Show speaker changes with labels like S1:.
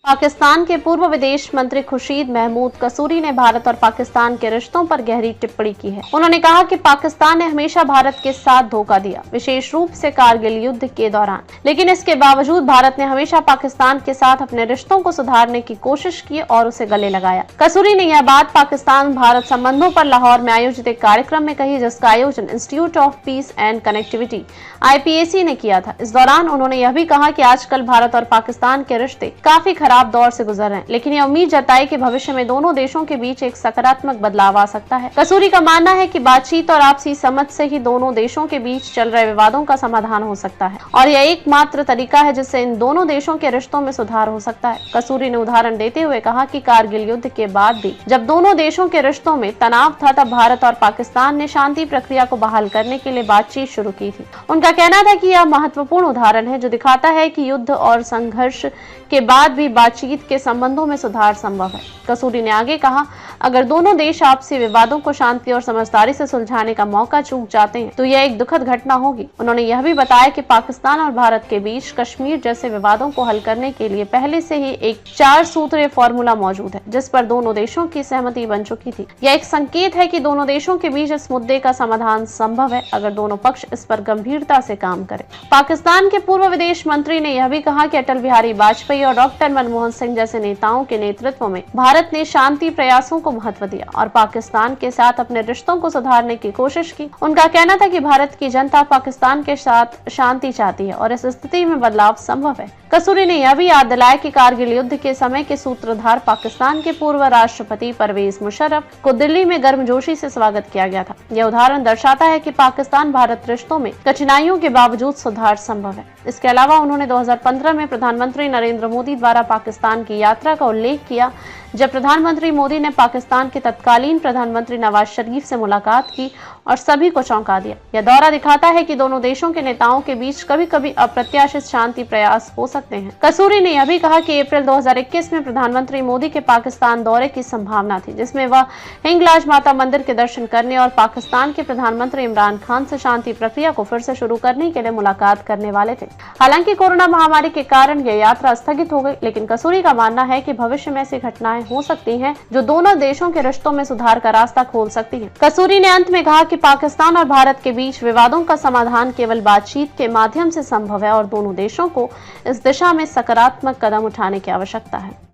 S1: पाकिस्तान के पूर्व विदेश मंत्री खुर्शीद महमूद कसूरी ने भारत और पाकिस्तान के रिश्तों पर गहरी टिप्पणी की है। उन्होंने कहा कि पाकिस्तान ने हमेशा भारत के साथ धोखा दिया, विशेष रूप से कारगिल युद्ध के दौरान, लेकिन इसके बावजूद भारत ने हमेशा पाकिस्तान के साथ अपने रिश्तों को सुधारने की कोशिश की और उसे गले लगाया। कसूरी ने यह बात पाकिस्तान भारत संबंधों पर लाहौर में आयोजित एक कार्यक्रम में कही, जिसका आयोजन institute of peace and connectivity IPAC ने किया था। इस दौरान उन्होंने यह भी कहा कि आजकल भारत और पाकिस्तान के रिश्ते काफी खराब दौर से गुजर रहे हैं, लेकिन यह उम्मीद जताई कि भविष्य में दोनों देशों के बीच एक सकारात्मक बदलाव आ सकता है। कसूरी का मानना है कि बातचीत और आपसी समझ से ही दोनों देशों के बीच चल रहे विवादों का समाधान हो सकता है और यह एकमात्र तरीका है जिससे इन दोनों देशों के रिश्तों में सुधार हो सकता है। कसूरी ने उदाहरण देते हुए कहा कि कारगिल युद्ध के बाद भी जब दोनों देशों के रिश्तों में तनाव था, तब भारत और पाकिस्तान ने शांति प्रक्रिया को बहाल करने के लिए बातचीत शुरू की थी। उनका कहना था कि यह महत्वपूर्ण उदाहरण है जो दिखाता है कि युद्ध और संघर्ष के बाद भी बातचीत के संबंधों में सुधार संभव है। कसूरी ने आगे कहा, अगर दोनों देश आपसी विवादों को शांति और समझदारी से सुलझाने का मौका चूक जाते हैं तो यह एक दुखद घटना होगी। उन्होंने यह भी बताया कि पाकिस्तान और भारत के बीच कश्मीर जैसे विवादों को हल करने के लिए पहले से ही एक 4 सूत्रीय फॉर्मूला मौजूद है, जिस पर दोनों देशों की सहमति बन चुकी थी। यह एक संकेत है कि दोनों देशों के बीच इस मुद्दे का समाधान संभव है अगर दोनों पक्ष इस पर गंभीरता से काम करें। पाकिस्तान के पूर्व विदेश मंत्री ने यह भी कहा कि अटल बिहारी वाजपेयी और डॉक्टर मनमोहन सिंह जैसे नेताओं के नेतृत्व में भारत ने शांति प्रयासों को महत्व दिया और पाकिस्तान के साथ अपने रिश्तों को सुधारने की कोशिश की। उनका कहना था कि भारत की जनता पाकिस्तान के साथ शांति चाहती है और इस स्थिति में बदलाव संभव है। कसूरी ने यह भी याद दिलाया कि कारगिल युद्ध के समय के सूत्रधार पाकिस्तान के पूर्व राष्ट्रपति परवेज मुशर्रफ को दिल्ली में गर्मजोशी से स्वागत किया गया था। यह उदाहरण दर्शाता है कि पाकिस्तान भारत रिश्तों में कठिनाइयों के बावजूद सुधार संभव है। इसके अलावा उन्होंने 2015 में प्रधानमंत्री नरेंद्र मोदी द्वारा पाकिस्तान की यात्रा का उल्लेख किया, जब प्रधानमंत्री मोदी ने पाकिस्तान के तत्कालीन प्रधानमंत्री नवाज शरीफ से मुलाकात की और सभी को चौंका दिया। यह दौरा दिखाता है कि दोनों देशों के नेताओं के बीच कभी कभी अप्रत्याशित शांति प्रयास हो सकते हैं। कसूरी ने यह भी कहा कि अप्रैल 2021 में प्रधानमंत्री मोदी के पाकिस्तान दौरे की संभावना थी, जिसमें वह हिंगलाज माता मंदिर के दर्शन करने और पाकिस्तान के प्रधानमंत्री इमरान खान से शांति प्रक्रिया को फिर से शुरू करने के लिए मुलाकात करने वाले थे। हालांकि कोरोना महामारी के कारण यह यात्रा स्थगित हो गई, लेकिन कसूरी का मानना है कि भविष्य में ऐसी घटनाएं हो सकती हैं जो दोनों देशों के रिश्तों में सुधार का रास्ता खोल सकती हैं। कसूरी ने अंत में कहा कि पाकिस्तान और भारत के बीच विवादों का समाधान केवल बातचीत के माध्यम से संभव है और दोनों देशों को इस दिशा में सकारात्मक कदम उठाने की आवश्यकता है।